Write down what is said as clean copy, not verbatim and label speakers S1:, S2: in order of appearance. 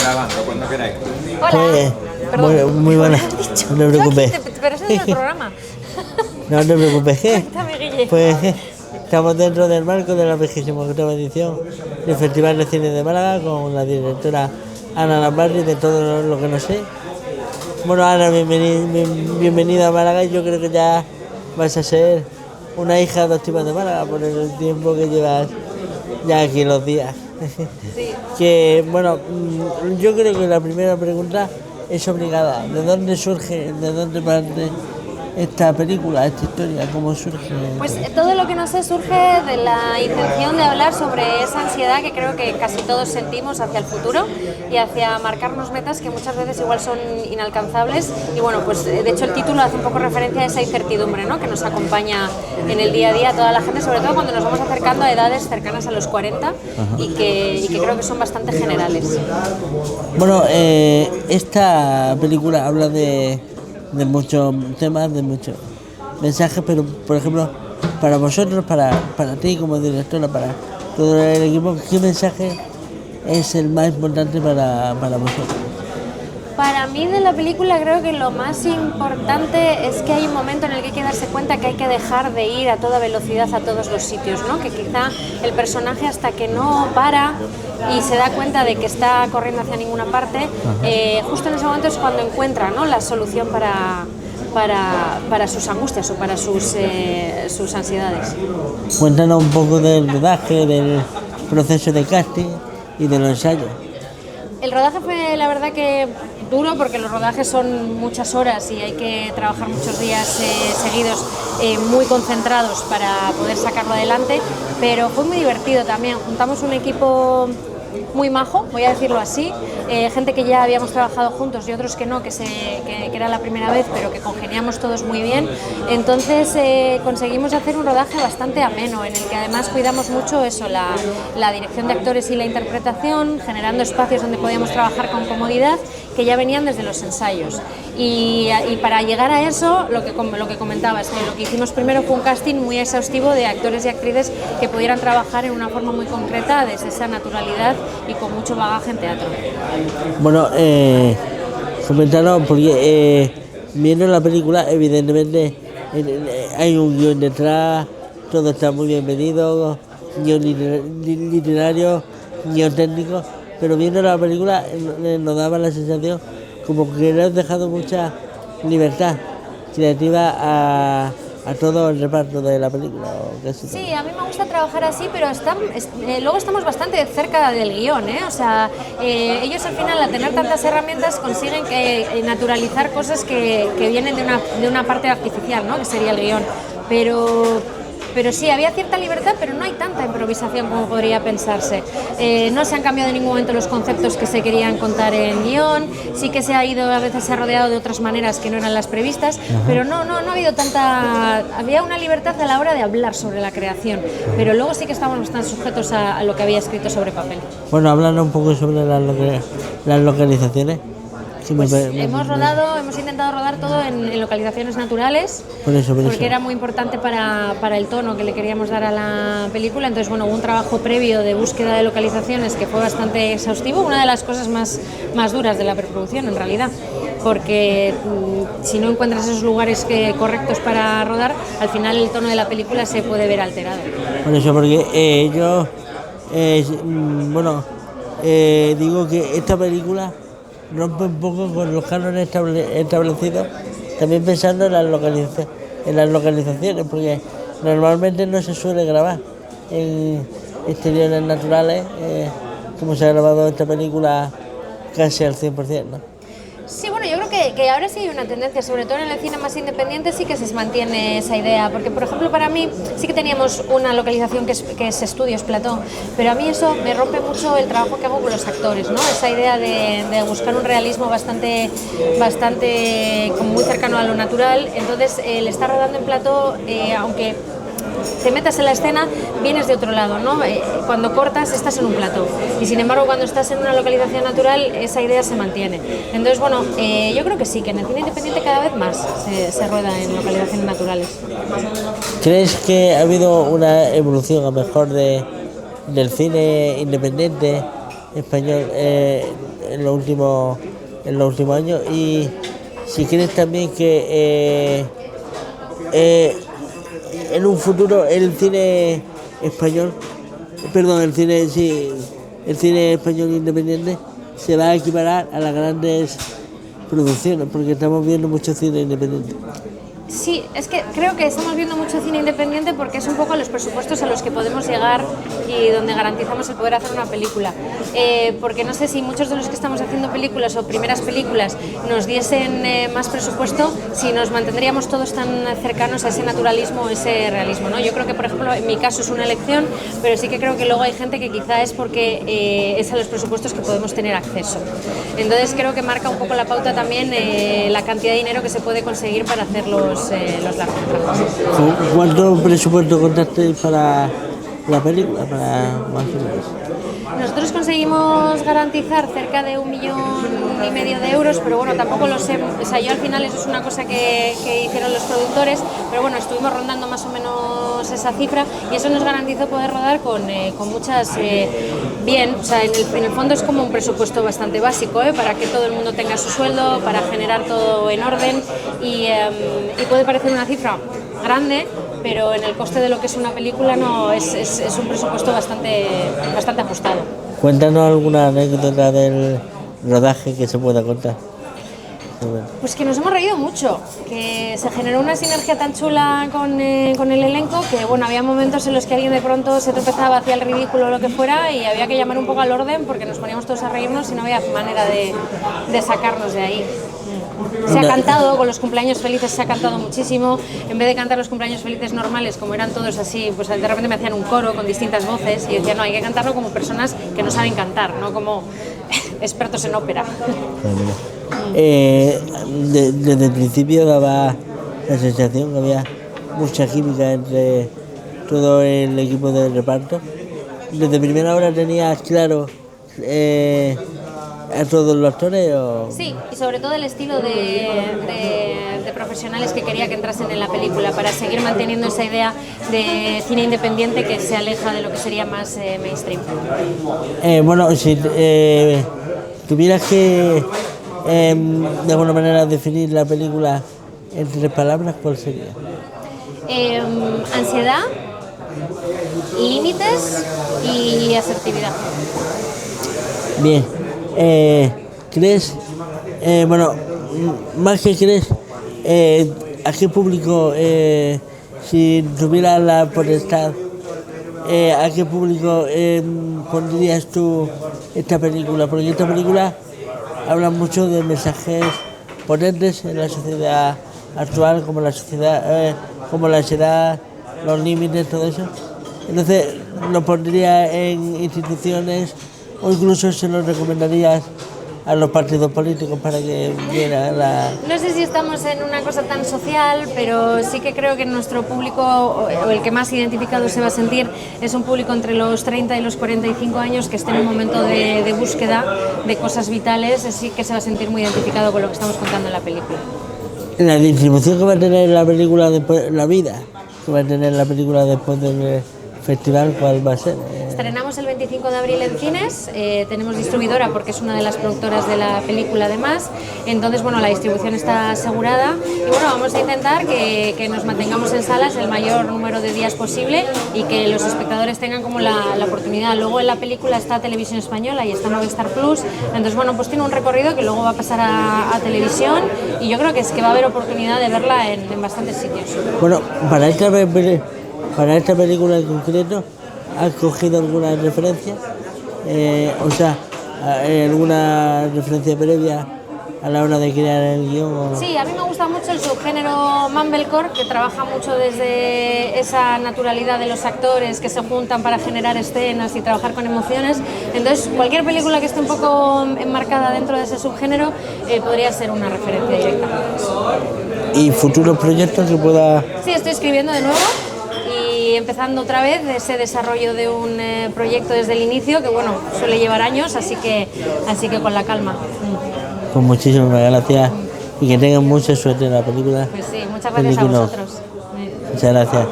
S1: grabando cuando queráis.
S2: Hola.
S3: Pues,
S2: Perdón,
S3: muy buena.
S2: ¿qué has dicho?
S3: No te preocupes.
S2: Yo aquí pero ese es el programa.
S3: No te preocupes.
S2: Cuéntame, Guille.
S3: Pues estamos dentro del marco de la 28ª edición del Festival de Cine de Málaga con la directora Ana Lambarri de Todo lo que no sé. Bueno, Ana, bienvenida a Málaga y yo creo que ya vas a ser una hija adoptiva de Málaga por el tiempo que llevas ya aquí los días.
S2: Sí.
S3: Que bueno, yo creo que la primera pregunta es obligada. ¿De dónde surge, de dónde parte esta película, esta historia? ¿Cómo surge?
S2: Pues todo lo que no sé surge de la intención de hablar sobre esa ansiedad que creo que casi todos sentimos hacia el futuro y hacia marcarnos metas que muchas veces igual son inalcanzables. Y bueno, pues de hecho el título hace un poco referencia a esa incertidumbre, ¿no?, que nos acompaña en el día a día a toda la gente, sobre todo cuando nos vamos acercando a edades cercanas a los 40 y que creo que son bastante generales.
S3: Bueno, esta película habla de muchos temas, de muchos mensajes, pero por ejemplo, para vosotros, para ti como directora, para todo el equipo, ¿qué mensaje es el más importante para vosotros?
S2: Para mí de la película creo que lo más importante es que hay un momento en el que hay que darse cuenta que hay que dejar de ir a toda velocidad a todos los sitios, ¿no? Que quizá el personaje hasta que no para y se da cuenta de que está corriendo hacia ninguna parte, justo en ese momento es cuando encuentra, ¿no?, la solución para sus angustias o para sus ansiedades.
S3: Cuéntanos un poco del rodaje, del proceso de casting y de los ensayos.
S2: El rodaje fue, la verdad, que duro porque los rodajes son muchas horas y hay que trabajar muchos días seguidos muy concentrados para poder sacarlo adelante, pero fue muy divertido también. Juntamos un equipo muy majo, voy a decirlo así, gente que ya habíamos trabajado juntos y otros que no, que era la primera vez, pero que congeniamos todos muy bien. Entonces conseguimos hacer un rodaje bastante ameno, en el que además cuidamos mucho eso, la dirección de actores y la interpretación, generando espacios donde podíamos trabajar con comodidad, que ya venían desde los ensayos. Y para llegar a eso, lo que comentabas, que lo que hicimos primero fue un casting muy exhaustivo de actores y actrices que pudieran trabajar en una forma muy concreta, desde esa naturalidad y con mucho bagaje en teatro.
S3: Bueno, comentaros, porque viendo la película, evidentemente hay un guión detrás, todo está muy bien medido, guión literario, guión técnico, pero viendo la película nos daba la sensación como que le has dejado mucha libertad creativa a todo el reparto de la película.
S2: Sí, a mí me gusta trabajar así, pero luego estamos bastante cerca del guión, ¿eh? O sea, ellos al final, al tener tantas herramientas, consiguen naturalizar cosas que vienen de una parte artificial, ¿no?, que sería el guión. Pero sí, había cierta libertad, pero no hay tanta improvisación como podría pensarse. No se han cambiado en ningún momento los conceptos que se querían contar en guión, sí que a veces se ha rodeado de otras maneras que no eran las previstas, pero no ha habido tanta... Había una libertad a la hora de hablar sobre la creación, pero luego sí que estábamos bastante sujetos a lo que había escrito sobre papel.
S3: Bueno, hablando un poco sobre las localizaciones.
S2: Pues hemos intentado rodar todo en localizaciones naturales, porque era muy importante para el tono que le queríamos dar a la película. Entonces, bueno, hubo un trabajo previo de búsqueda de localizaciones que fue bastante exhaustivo, una de las cosas más duras de la preproducción en realidad, porque si no encuentras esos lugares correctos para rodar, al final el tono de la película se puede ver alterado.
S3: Por eso, porque yo digo que esta película rompe un poco con los cánones establecidos, también pensando en las localizaciones, porque normalmente no se suele grabar en exteriores naturales, como se ha grabado esta película casi al 100%, ¿no?
S2: Sí, bueno, yo creo que ahora sí hay una tendencia, sobre todo en el cine más independiente, sí que se mantiene esa idea, porque por ejemplo para mí sí que teníamos una localización que es Estudios Platón, pero a mí eso me rompe mucho el trabajo que hago con los actores, ¿no? Esa idea de buscar un realismo bastante como muy cercano a lo natural. Entonces el estar rodando en plató, aunque te metas en la escena, vienes de otro lado, ¿no? Cuando cortas estás en un plató y sin embargo cuando estás en una localización natural esa idea se mantiene. Entonces, bueno, yo creo que sí, que en el cine independiente cada vez más se rueda en localizaciones naturales.
S3: ¿Crees que ha habido una evolución a mejor del cine independiente español en los últimos años. Y si crees también que en un futuro el cine español, perdón, el cine español independiente se va a equiparar a las grandes producciones, porque estamos viendo mucho cine independiente.
S2: Sí, es que creo que estamos viendo mucho cine independiente porque es un poco los presupuestos a los que podemos llegar y donde garantizamos el poder hacer una película. Porque no sé si muchos de los que estamos haciendo películas o primeras películas nos diesen más presupuesto, si nos mantendríamos todos tan cercanos a ese naturalismo o ese realismo, ¿no? Yo creo que, por ejemplo, en mi caso es una elección, pero sí que creo que luego hay gente que quizá es porque es a los presupuestos que podemos tener acceso. Entonces creo que marca un poco la pauta también la cantidad de dinero que se puede conseguir para hacer los largometrajes.
S3: ¿Cuánto presupuesto contasteis para la película? Para más o menos.
S2: Nosotros conseguimos garantizar cerca de 1,5 millones de euros, pero bueno, tampoco lo sé. O sea, yo al final eso es una cosa que hicieron los productores, pero bueno, estuvimos rondando más o menos esa cifra y eso nos garantizó poder rodar con muchas bien. O sea, en el fondo es como un presupuesto bastante básico, para que todo el mundo tenga su sueldo, para generar todo en orden y puede parecer una cifra grande, pero en el coste de lo que es una película no es un presupuesto bastante ajustado.
S3: Cuéntanos alguna anécdota del rodaje que se pueda contar.
S2: Pues que nos hemos reído mucho, que se generó una sinergia tan chula con el elenco que bueno, había momentos en los que alguien de pronto se tropezaba, hacía el ridículo o lo que fuera y había que llamar un poco al orden porque nos poníamos todos a reírnos y no había manera de sacarnos de ahí. Se ha cantado, con los cumpleaños felices se ha cantado muchísimo. En vez de cantar los cumpleaños felices normales, como eran todos así, pues de repente me hacían un coro con distintas voces y yo decía, no, hay que cantarlo como personas que no saben cantar, no como expertos en ópera.
S3: Desde el principio daba la sensación que había mucha química entre todo el equipo de reparto. Desde primera hora tenías claro a todos los actores.
S2: Sí, y sobre todo el estilo de profesionales que quería que entrasen en la película para seguir manteniendo esa idea de cine independiente que se aleja de lo que sería más mainstream.
S3: Bueno, si tuvieras que de alguna manera definir la película en 3 palabras, ¿cuál sería?
S2: Ansiedad, límites y asertividad.
S3: Bien, ¿crees, bueno, más que crees, a qué público, si tuvieras la potestad, a qué público pondrías tú esta película? Porque esta película habla mucho de mensajes potentes en la sociedad actual, como la sociedad, como la ansiedad, los límites, todo eso. Entonces, lo pondría en instituciones o incluso se lo recomendarías a los partidos políticos para que vieran la...
S2: No sé si estamos en una cosa tan social, pero sí que creo que nuestro público, o el que más identificado se va a sentir, es un público entre los 30 y los 45 años que esté en un momento de búsqueda de cosas vitales, así que se va a sentir muy identificado con lo que estamos contando en la película.
S3: La distribución que va a tener la película después, la vida que va a tener la película después del festival, ¿cuál va a ser?
S2: Estrenamos el 25 de abril en cines, tenemos distribuidora porque es una de las productoras de la película además, entonces bueno, la distribución está asegurada y bueno, vamos a intentar que nos mantengamos en salas el mayor número de días posible y que los espectadores tengan como la oportunidad. Luego en la película está Televisión Española y está Movistar Plus, entonces bueno, pues tiene un recorrido que luego va a pasar a televisión y yo creo que es que va a haber oportunidad de verla en bastantes sitios.
S3: Bueno, para esta película en concreto, ¿has cogido alguna referencia? O sea, ¿alguna referencia previa a la hora de crear el guión?
S2: Sí, a mí me gusta mucho el subgénero mumblecore, que trabaja mucho desde esa naturalidad de los actores que se juntan para generar escenas y trabajar con emociones. Entonces, cualquier película que esté un poco enmarcada dentro de ese subgénero podría ser una referencia directa.
S3: ¿Y futuros proyectos que pueda...?
S2: Sí, estoy escribiendo de nuevo. Y empezando otra vez ese desarrollo de un proyecto desde el inicio, que bueno, suele llevar años, así que con la calma.
S3: Pues muchísimas gracias y que tengan mucha suerte en la película.
S2: Pues sí, muchas gracias a vosotros.
S3: Muchas gracias.